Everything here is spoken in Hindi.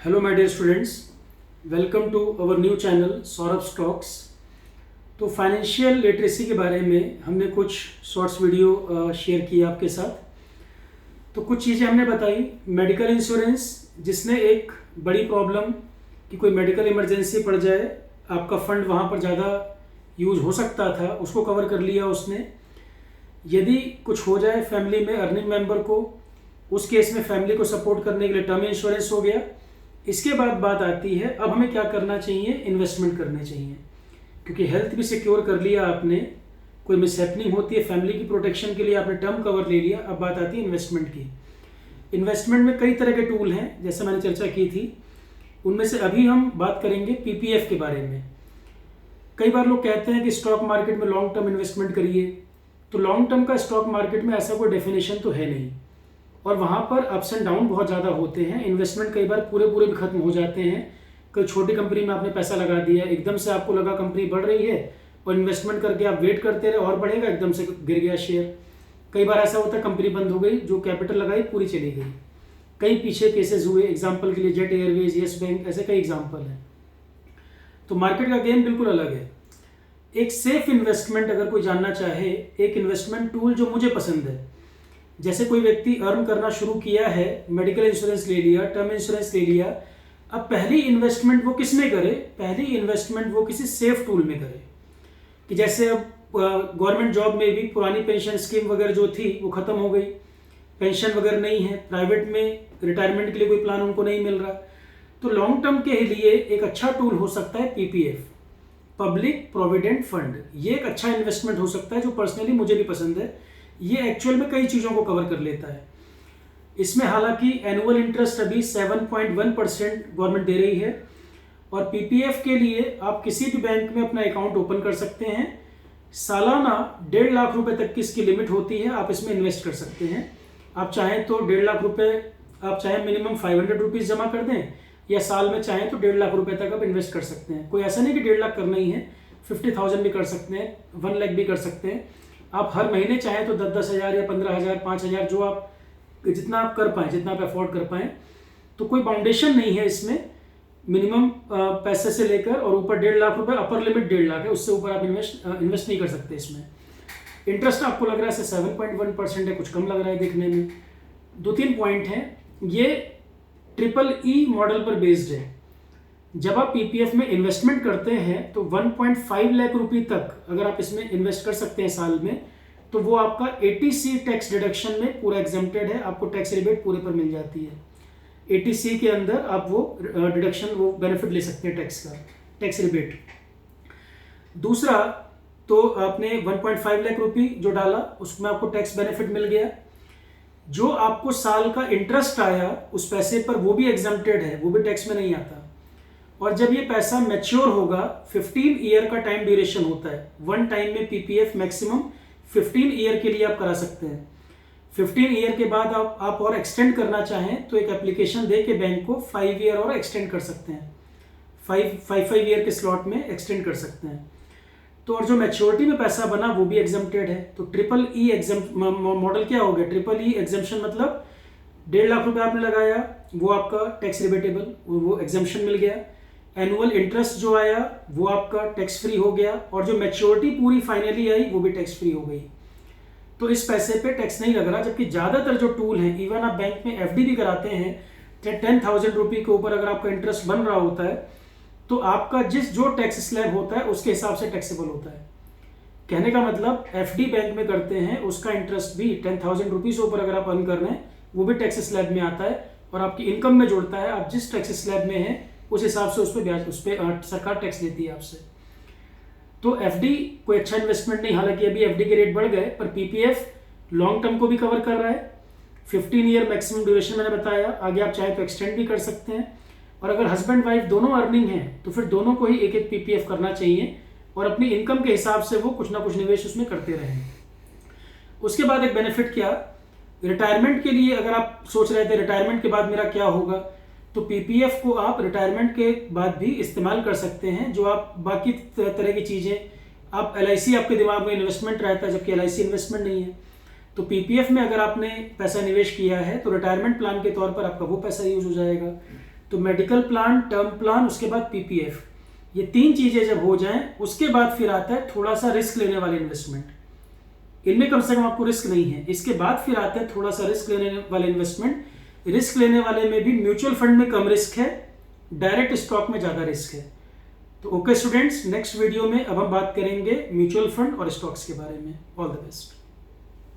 Hello my dear students, welcome to our new channel Saurabh Stocks. तो फाइनेंशियल लिटरेसी के बारे में हमने कुछ शॉर्ट्स वीडियो शेयर किए आपके साथ। तो कुछ चीज़ें हमने बताई। मेडिकल इंश्योरेंस, जिसने एक बड़ी प्रॉब्लम कि कोई मेडिकल इमरजेंसी पड़ जाए, आपका फंड वहाँ पर ज़्यादा यूज हो सकता था, उसको कवर कर लिया उसने। यदि कुछ हो जाए फैमिली में अर्निंग मेंबर को, उस केस में फैमिली को सपोर्ट करने के लिए टर्म इंश्योरेंस हो गया। इसके बाद बात आती है अब हमें क्या करना चाहिए, इन्वेस्टमेंट करने चाहिए, क्योंकि हेल्थ भी सिक्योर कर लिया आपने, कोई मिसहैपनिंग होती है फैमिली की प्रोटेक्शन के लिए आपने टर्म कवर ले लिया। अब बात आती है इन्वेस्टमेंट की। इन्वेस्टमेंट में कई तरह के टूल हैं, जैसे मैंने चर्चा की थी। उनमें से अभी हम बात करेंगे पीपीएफ के बारे में। कई बार लोग कहते हैं कि स्टॉक मार्केट में लॉन्ग टर्म इन्वेस्टमेंट करिए, तो लॉन्ग टर्म का स्टॉक मार्केट में ऐसा कोई डेफिनेशन तो है नहीं, और वहाँ पर अप्स एंड डाउन बहुत ज़्यादा होते हैं। इन्वेस्टमेंट कई बार पूरे भी खत्म हो जाते हैं। कोई छोटी कंपनी में आपने पैसा लगा दिया, एकदम से आपको लगा कंपनी बढ़ रही है और इन्वेस्टमेंट करके आप वेट करते रहे और बढ़ेगा, एकदम से गिर गया शेयर। कई बार ऐसा होता है कंपनी बंद हो गई, जो कैपिटल लगाई पूरी चली गई। कई पीछे केसेस हुए, एग्जाम्पल के लिए जेट एयरवेज, येस बैंक, ऐसे कई एग्जाम्पल हैं। तो मार्केट का गेम बिल्कुल अलग है। एक सेफ इन्वेस्टमेंट अगर कोई जानना चाहे, एक इन्वेस्टमेंट टूल जो मुझे पसंद है, जैसे कोई व्यक्ति अर्न करना शुरू किया है, मेडिकल इंश्योरेंस ले लिया, टर्म इंश्योरेंस ले लिया, अब पहली इन्वेस्टमेंट वो किस में करे? पहली इन्वेस्टमेंट वो किसी सेफ टूल में करे। कि जैसे अब गवर्नमेंट जॉब में भी पुरानी पेंशन स्कीम वगैरह जो थी वो खत्म हो गई, पेंशन वगैरह नहीं है, प्राइवेट में रिटायरमेंट के लिए कोई प्लान उनको नहीं मिल रहा। तो लॉन्ग टर्म के लिए एक अच्छा टूल हो सकता है पीपीएफ, पब्लिक प्रोविडेंट फंड। ये एक अच्छा इन्वेस्टमेंट हो सकता है, जो पर्सनली मुझे भी पसंद है। ये एक्चुअल में कई चीज़ों को कवर कर लेता है। इसमें हालांकि एनुअल इंटरेस्ट अभी 7.1% गवर्नमेंट दे रही है, और पीपीएफ के लिए आप किसी भी बैंक में अपना अकाउंट ओपन कर सकते हैं। सालाना 1.5 लाख रुपए तक की इसकी लिमिट होती है, आप इसमें इन्वेस्ट कर सकते हैं। आप चाहें तो 1.5 लाख रुपए, आप चाहें मिनिमम 500 रुपीज़ जमा कर दें, या साल में चाहें तो 1.5 लाख रुपए तक आप इन्वेस्ट कर सकते हैं। कोई ऐसा नहीं कि 1.5 लाख करना ही है, 50,000 भी कर सकते हैं, 1 लाख भी कर सकते हैं। आप हर महीने चाहें तो 10-10 हज़ार या 15,000, 5,000, जो आप जितना आप कर पाएँ, जितना आप अफोर्ड कर पाएँ। तो कोई बाउंडेशन नहीं है इसमें, मिनिमम पैसे से लेकर और ऊपर 1.5 लाख रुपए, अपर लिमिट 1.5 लाख है, उससे ऊपर आप इन्वेस्ट नहीं कर सकते इसमें। इंटरेस्ट आपको लग रहा है 7.1% है, कुछ कम लग रहा है देखने में। 2-3 पॉइंट हैं। ये EEE मॉडल पर बेस्ड है। जब आप पीपीएफ में इन्वेस्टमेंट करते हैं तो 1.5 लाख रुपए तक अगर आप इसमें इन्वेस्ट कर सकते हैं साल में, तो वो आपका 80C टैक्स डिडक्शन में पूरा एग्जेम्प्टेड है, आपको टैक्स रिबेट पूरे पर मिल जाती है। 80C के अंदर आप वो डिडक्शन, वो बेनिफिट ले सकते हैं टैक्स का, टैक्स रिबेट। दूसरा, तो आपने 1.5 लाख रुपए जो डाला, उसमें आपको टैक्स बेनिफिट मिल गया। जो आपको साल का इंटरेस्ट आया उस पैसे पर, वो भी एग्जेम्प्टेड है, वो भी टैक्स में नहीं आता। और जब ये पैसा मैच्योर होगा, 15 ईयर का टाइम ड्यूरेशन होता है। वन टाइम में पीपीएफ मैक्सिमम 15 ईयर के लिए आप करा सकते हैं। 15 ईयर के बाद आप और एक्सटेंड करना चाहें तो एक एप्लीकेशन दे के बैंक को 5 ईयर और एक्सटेंड कर सकते हैं। 5 ईयर के स्लॉट में एक्सटेंड कर सकते हैं। तो और जो मैच्योरिटी में पैसा बना वो भी एग्जेम्प्टेड है। तो EEE एग्जाम मॉडल क्या हो गया? EEE एग्जाम्पशन मतलब 1.5 लाख रुपए आपने लगाया, वो आपका टैक्स रिबेटेबल, वो एग्जाम्पशन मिल गया। एनुअल इंटरेस्ट जो आया वो आपका टैक्स फ्री हो गया, और जो मैच्योरिटी पूरी फाइनली आई वो भी टैक्स फ्री हो गई। तो इस पैसे पे टैक्स नहीं लग रहा। जबकि ज़्यादातर जो टूल हैं, इवन आप बैंक में एफडी भी कराते हैं, 10,000 रुपये के ऊपर अगर आपका इंटरेस्ट बन रहा होता है, तो आपका जो टैक्स स्लैब होता है उसके हिसाब से टैक्सेबल होता है। कहने का मतलब, एफडी बैंक में करते हैं, उसका इंटरेस्ट भी 10,000 रुपये से ऊपर अगर आप अर्न कर रहे हैं, वो भी टैक्स स्लैब में आता है, और आपकी इनकम में जुड़ता है। आप जिस टैक्स स्लैब में है उस हिसाब से उस पर सरकार टैक्स लेती है आपसे। तो एफडी कोई अच्छा इन्वेस्टमेंट नहीं। हालांकि अभी एफडी के रेट बढ़ गए, पर पीपीएफ लॉन्ग टर्म को भी कवर कर रहा है। 15 ईयर मैक्सिमम ड्यूरेशन मैंने बताया, आगे आप चाहे तो एक्सटेंड भी कर सकते हैं। और अगर हस्बैंड वाइफ दोनों अर्निंग है तो फिर दोनों को ही एक पीपीएफ करना चाहिए, और अपनी इनकम के हिसाब से वो कुछ ना कुछ निवेश उसमें करते रहें। उसके बाद एक बेनिफिट क्या, रिटायरमेंट के लिए अगर आप सोच रहे थे रिटायरमेंट के बाद मेरा क्या होगा, तो पीपीएफ को आप रिटायरमेंट के बाद भी इस्तेमाल कर सकते हैं। जो आप बाकी तरह की चीज़ें, आप एलआईसी, आपके दिमाग में इन्वेस्टमेंट रहता है, जबकि एलआईसी इन्वेस्टमेंट नहीं है। तो पीपीएफ में अगर आपने पैसा निवेश किया है तो रिटायरमेंट प्लान के तौर पर आपका वो पैसा यूज हो जाएगा। तो मेडिकल प्लान, टर्म प्लान, उसके बाद पीपीएफ, ये 3 चीज़ें जब हो जाएं उसके बाद फिर आता है थोड़ा सा रिस्क लेने वाले इन्वेस्टमेंट। इनमें कम से कम आपको रिस्क नहीं है। इसके बाद फिर आता है थोड़ा सा रिस्क लेने वाले इन्वेस्टमेंट। रिस्क लेने वाले में भी म्यूचुअल फंड में कम रिस्क है, डायरेक्ट स्टॉक में ज़्यादा रिस्क है। तो ओके स्टूडेंट्स, नेक्स्ट वीडियो में अब हम बात करेंगे म्यूचुअल फंड और स्टॉक्स के बारे में। All the best.